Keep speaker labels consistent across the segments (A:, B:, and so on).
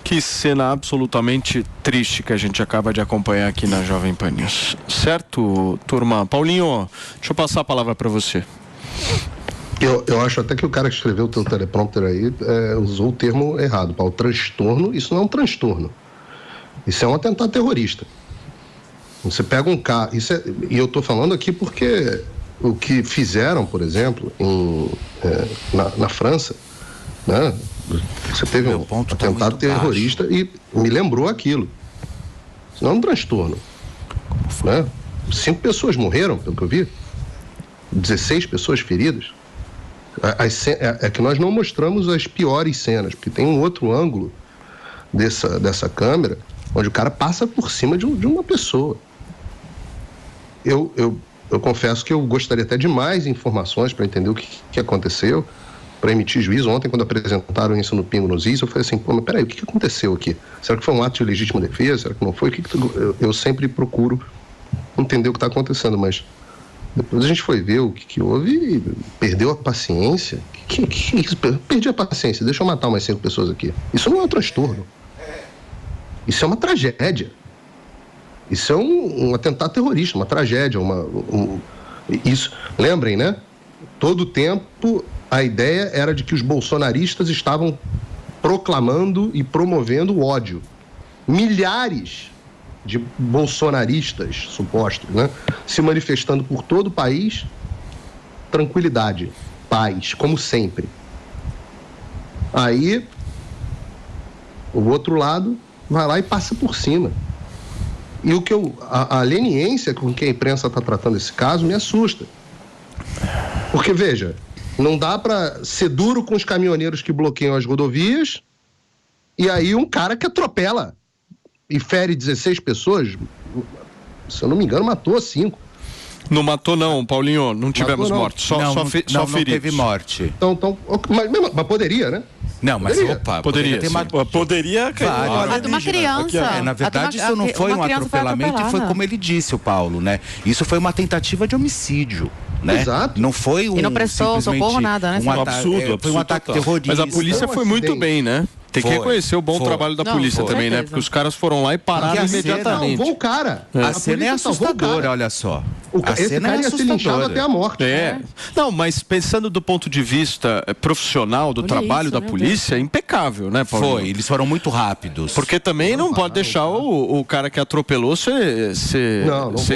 A: Que cena absolutamente triste que a gente acaba de acompanhar aqui na Jovem Pan News. Certo, turma? Paulinho, deixa eu passar a palavra para você.
B: Eu acho até que o cara que escreveu o teu teleprompter aí usou o termo errado, Paulo. Transtorno, isso não é um transtorno. Isso é um atentado terrorista. Você pega um carro... e eu estou falando aqui porque o que fizeram, por exemplo, na França, né? Você teve um atentado terrorista e me lembrou aquilo. Isso não é um transtorno. Né? 5 pessoas morreram, pelo que eu vi. 16 pessoas feridas. É que nós não mostramos as piores cenas, porque tem um outro ângulo dessa câmera, onde o cara passa por cima de uma pessoa. Eu confesso que eu gostaria até de mais informações para entender o que aconteceu, para emitir juízo. Ontem, quando apresentaram isso no Pingo nos Is, eu falei assim, mas peraí, o que aconteceu aqui? Será que foi um ato de legítima defesa? Será que não foi? Eu sempre procuro entender o que está acontecendo, mas depois a gente foi ver o que houve e perdeu a paciência. Que isso? Perdi a paciência, deixa eu matar umas 5 pessoas aqui. Isso não é um transtorno. Isso é uma tragédia. Isso é um atentado terrorista, uma tragédia. Isso. Lembrem, né? Todo o tempo a ideia era de que os bolsonaristas estavam proclamando e promovendo o ódio. Milhares de bolsonaristas supostos, né, se manifestando por todo o país. Tranquilidade, paz, como sempre. Aí o outro lado vai lá e passa por cima. E a leniência com que a imprensa está tratando esse caso me assusta. Porque, veja, não dá para ser duro com os caminhoneiros que bloqueiam as rodovias e aí um cara que atropela e fere 16 pessoas, se eu não me engano, matou 5.
A: Não matou não, Paulinho, não tivemos morte, só feridos.
C: Não teve morte.
B: Então, mas poderia, né?
C: Não, mas
A: poderia
C: poderia
D: A de uma criança.
C: Na verdade, isso não foi um atropelamento e foi como ele disse, o Paulo, né? Isso foi uma tentativa de homicídio. Né?
B: Exato.
C: Não foi
D: e não prestou socorro, nada, né?
A: Um absurdo.
C: Foi um ataque terrorista.
A: Mas a polícia foi muito bem, né? Tem que reconhecer o bom trabalho da polícia também, né? Porque os caras foram lá e pararam imediatamente.
B: Salvou o cara.
C: A cena é assustadora, olha só.
B: Esse cara ia ser linchado até a morte.
A: Não, mas pensando do ponto de vista profissional do trabalho da polícia, é impecável, né, Paulo?
C: Eles foram muito rápidos.
A: Porque também não pode deixar o cara que atropelou ser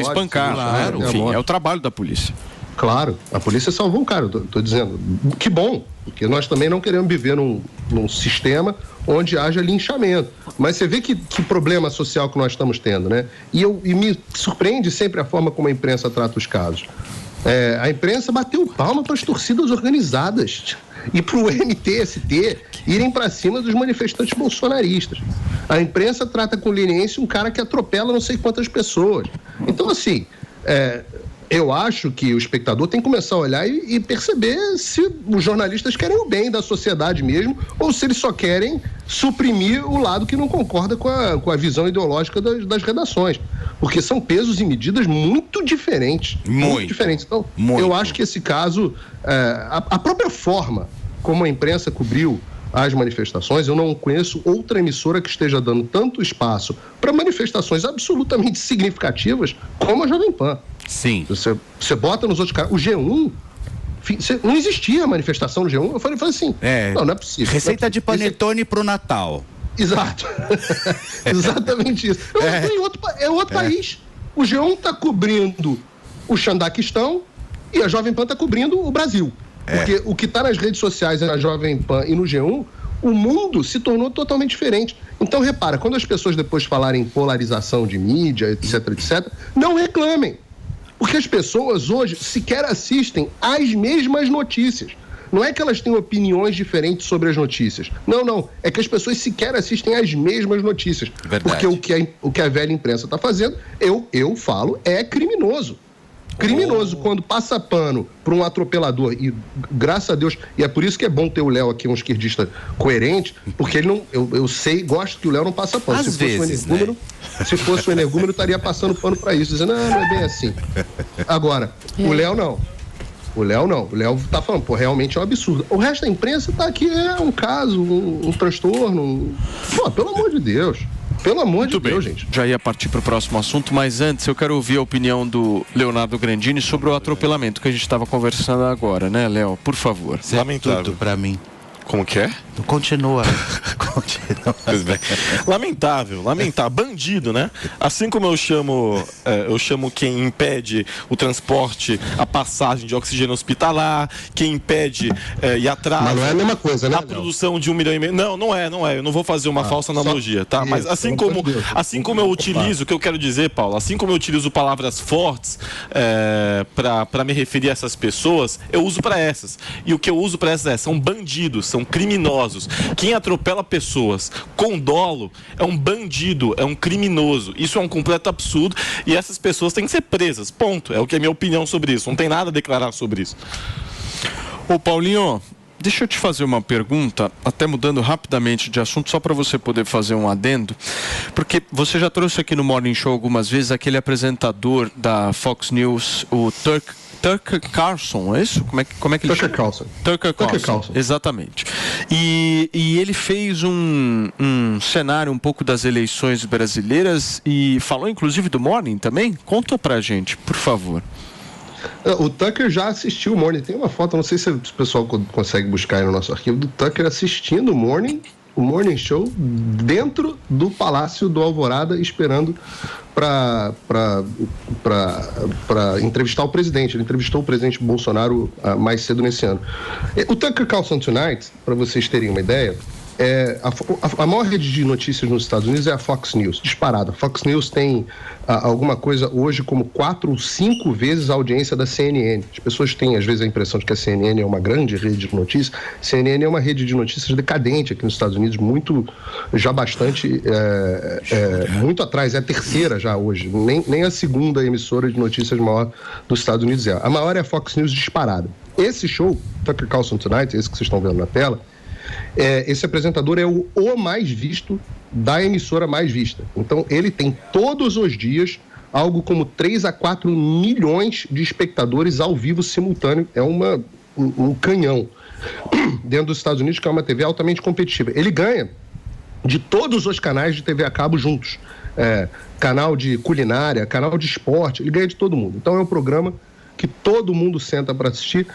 A: espancado. Claro, enfim, é o trabalho da polícia.
B: Claro, a polícia salvou o cara, tô dizendo. Que bom, porque nós também não queremos viver num sistema onde haja linchamento. Mas você vê que problema social que nós estamos tendo, né? E me surpreende sempre a forma como a imprensa trata os casos. A imprensa bateu palma para as torcidas organizadas e para o MTST irem para cima dos manifestantes bolsonaristas. A imprensa trata com leniência um cara que atropela não sei quantas pessoas. Então, assim... eu acho que o espectador tem que começar a olhar e perceber se os jornalistas querem o bem da sociedade mesmo ou se eles só querem suprimir o lado que não concorda com a visão ideológica das redações. Porque são pesos e medidas muito diferentes. Muito diferentes. Então, eu acho que esse caso, a própria forma como a imprensa cobriu as manifestações, eu não conheço outra emissora que esteja dando tanto espaço para manifestações absolutamente significativas como a Jovem Pan.
C: Sim.
B: Você bota nos outros caras. O G1, não existia manifestação no G1. Eu falei assim, não é possível.
C: Receita de panetone pro Natal.
B: Exato. Exatamente isso. É outro país. O G1 está cobrindo o Xandaquistão e a Jovem Pan está cobrindo o Brasil. Porque o que está nas redes sociais na Jovem Pan e no G1, o mundo se tornou totalmente diferente. Então, repara, quando as pessoas depois falarem em polarização de mídia, etc., não reclamem. Porque as pessoas hoje sequer assistem às mesmas notícias. Não é que elas têm opiniões diferentes sobre as notícias. Não. É que as pessoas sequer assistem às mesmas notícias.
C: Verdade.
B: Porque o que a velha imprensa está fazendo, eu falo, é criminoso. Criminoso quando passa pano para um atropelador e, graças a Deus, e é por isso que é bom ter o Léo aqui, um esquerdista coerente, porque ele não, eu gosto que o Léo não passa pano.
C: Às vezes, né?
B: Se fosse o energúmeno, estaria passando pano para isso, dizendo, não é bem assim. Agora, o Léo não. O Léo não. O Léo tá falando, pô, realmente é um absurdo. O resto da imprensa tá aqui, é um caso, um transtorno. Pô, pelo amor de Deus. Pelo amor de Deus, gente.
A: Já ia partir para o próximo assunto, mas antes eu quero ouvir a opinião do Leonardo Grandini sobre o atropelamento que a gente estava conversando agora, né, Léo? Por favor.
C: Lamentável. Tudo para mim.
E: Como que é?
C: Continua.
E: Lamentável. Bandido, né? Assim como eu chamo quem impede o transporte, a passagem de oxigênio hospitalar, quem impede e atrasa...
B: Mas não é a mesma coisa, né?
E: A produção de 1,5 milhão... Não é. Eu não vou fazer uma falsa analogia, tá? Mas assim como eu utilizo, o que eu quero dizer, Paulo, assim como eu utilizo palavras fortes para me referir a essas pessoas, eu uso para essas. E o que eu uso para essas são bandidos, são criminosos. Quem atropela pessoas com dolo é um bandido, é um criminoso. Isso é um completo absurdo e essas pessoas têm que ser presas. Ponto. É o que é minha opinião sobre isso. Não tem nada a declarar sobre isso.
A: Ô Paulinho, deixa eu te fazer uma pergunta, até mudando rapidamente de assunto, só para você poder fazer um adendo, porque você já trouxe aqui no Morning Show algumas vezes aquele apresentador da Fox News, o Tucker Carlson, é isso? Como é que ele chama? Tucker Carlson, exatamente. E ele fez um cenário um pouco das eleições brasileiras e falou inclusive do Morning também? Conta pra gente, por favor.
B: O Tucker já assistiu o Morning. Tem uma foto, não sei se o pessoal consegue buscar aí no nosso arquivo, do Tucker assistindo o Morning Show dentro do Palácio do Alvorada, esperando para entrevistar o presidente. Ele entrevistou o presidente Bolsonaro mais cedo nesse ano. O Tucker Carlson Tonight, para vocês terem uma ideia, a maior rede de notícias nos Estados Unidos é a Fox News, disparada. A Fox News tem alguma coisa hoje como 4 ou 5 vezes a audiência da CNN. As pessoas têm, às vezes, a impressão de que a CNN é uma grande rede de notícias. A CNN é uma rede de notícias decadente aqui nos Estados Unidos, muito atrás. É a terceira já hoje. Nem a segunda emissora de notícias maior dos Estados Unidos é. A maior é a Fox News disparada. Esse show, Tucker Carlson Tonight, esse que vocês estão vendo na tela, esse apresentador é o mais visto da emissora mais vista. Então, ele tem todos os dias algo como 3 a 4 milhões de espectadores ao vivo simultâneo. É um canhão dentro dos Estados Unidos, que é uma TV altamente competitiva. Ele ganha de todos os canais de TV a cabo juntos. Canal de culinária, canal de esporte, ele ganha de todo mundo. Então, é um programa que todo mundo senta para assistir,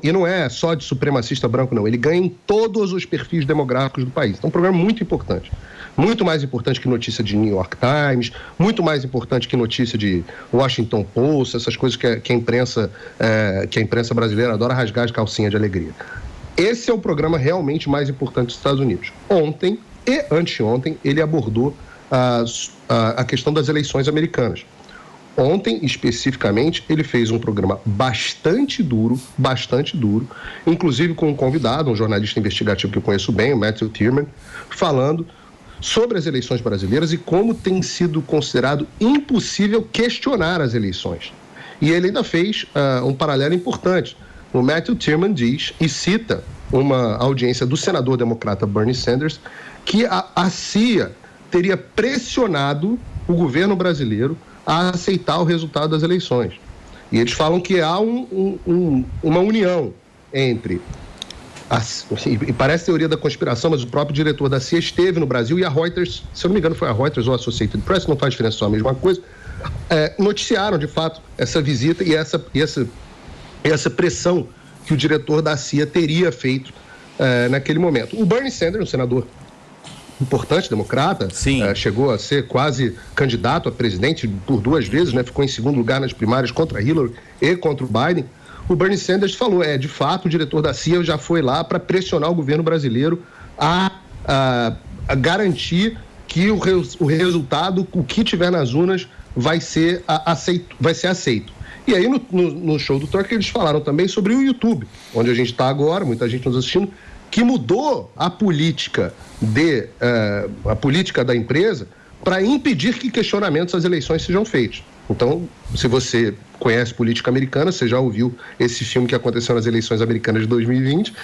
B: e não é só de supremacista branco, não. Ele ganha em todos os perfis demográficos do país. Então, é um programa muito importante. Muito mais importante que notícia de New York Times, muito mais importante que notícia de Washington Post, essas coisas que a imprensa brasileira adora rasgar de calcinha de alegria. Esse é o programa realmente mais importante dos Estados Unidos. Ontem e anteontem, ele abordou a questão das eleições americanas. Ontem, especificamente, ele fez um programa bastante duro, inclusive com um convidado, um jornalista investigativo que eu conheço bem, o Matthew Tierman, falando sobre as eleições brasileiras e como tem sido considerado impossível questionar as eleições. E ele ainda fez um paralelo importante. O Matthew Tierman diz e cita uma audiência do senador democrata Bernie Sanders que a CIA teria pressionado o governo brasileiro a aceitar o resultado das eleições. E eles falam que há uma união entre... E parece teoria da conspiração, mas o próprio diretor da CIA esteve no Brasil e a Reuters, se eu não me engano foi a Reuters ou a Associated Press, não faz diferença, só a mesma coisa, noticiaram de fato essa visita e essa pressão que o diretor da CIA teria feito naquele momento. O Bernie Sanders, um senador importante, democrata, chegou a ser quase candidato a presidente por 2 vezes, né? Ficou em segundo lugar nas primárias contra Hillary e contra o Biden. O Bernie Sanders falou, de fato, o diretor da CIA já foi lá para pressionar o governo brasileiro a garantir que o resultado, o que tiver nas urnas, vai ser aceito. E aí, no show do Tucker, eles falaram também sobre o YouTube, onde a gente está agora, muita gente nos assistindo, que mudou a política da empresa para impedir que questionamentos às eleições sejam feitos. Então, se você conhece política americana, você já ouviu esse filme que aconteceu nas eleições americanas de 2020.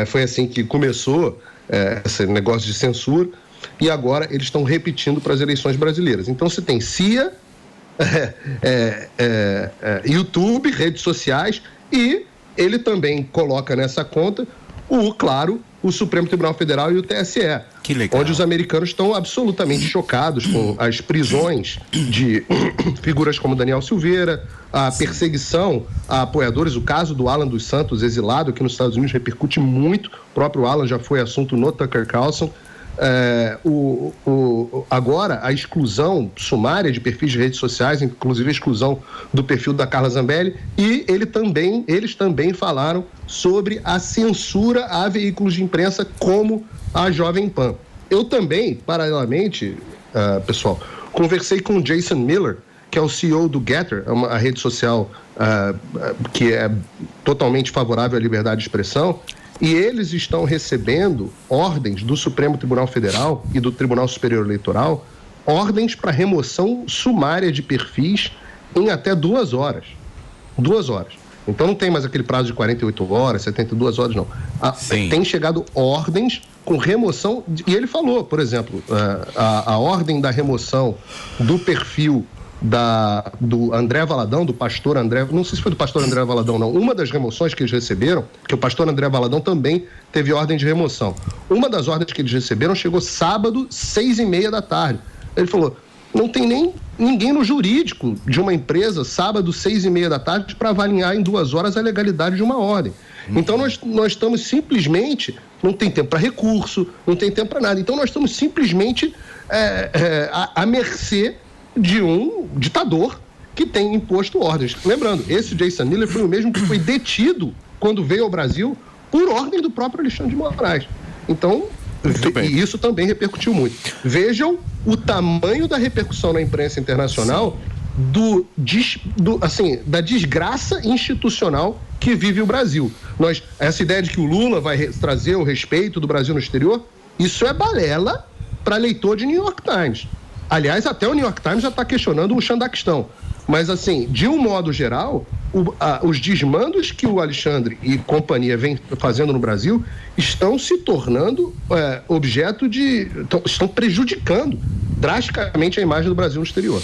B: Foi assim que começou esse negócio de censura e agora eles estão repetindo para as eleições brasileiras. Então, você tem CIA YouTube, redes sociais, e ele também coloca nessa conta o Supremo Tribunal Federal e o TSE.
C: Que legal.
B: Onde os americanos estão absolutamente chocados com as prisões de figuras como Daniel Silveira, a perseguição a apoiadores, o caso do Alan dos Santos, exilado aqui nos Estados Unidos, repercute muito. O próprio Alan já foi assunto no Tucker Carlson. Agora, a exclusão sumária de perfis de redes sociais, inclusive a exclusão do perfil da Carla Zambelli, e eles também falaram sobre a censura a veículos de imprensa como a Jovem Pan. Eu também, paralelamente, pessoal, conversei com o Jason Miller, que é o CEO do Getter, a rede social que é totalmente favorável à liberdade de expressão, e eles estão recebendo ordens do Supremo Tribunal Federal e do Tribunal Superior Eleitoral, ordens para remoção sumária de perfis em até 2 horas. 2 horas. Então não tem mais aquele prazo de 48 horas, 72 horas, não. Tem chegado ordens com remoção, e ele falou, por exemplo, a ordem da remoção do perfil do André Valadão, do pastor André, não sei se foi do pastor André Valadão, não. Uma das remoções que eles receberam, que o pastor André Valadão também teve ordem de remoção. Uma das ordens que eles receberam chegou sábado, 6h30 da tarde. Ele falou, não tem nem ninguém no jurídico de uma empresa, sábado, 6h30 da tarde, para avaliar em 2 horas a legalidade de uma ordem. Então nós estamos simplesmente, não tem tempo para recurso, não tem tempo para nada. Então nós estamos simplesmente à mercê de um ditador que tem imposto ordens. Lembrando, esse Jason Miller foi o mesmo que foi detido quando veio ao Brasil por ordem do próprio Alexandre de Moraes. Então, e isso também repercutiu muito. Vejam o tamanho da repercussão na imprensa internacional da desgraça institucional que vive o Brasil. Essa ideia de que o Lula vai trazer o respeito do Brasil no exterior, isso é balela para leitor de New York Times. Aliás, até o New York Times já está questionando o Xandaquistão. Mas, assim, de um modo geral, os desmandos que o Alexandre e companhia vem fazendo no Brasil estão se tornando objeto de... estão prejudicando drasticamente a imagem do Brasil no exterior.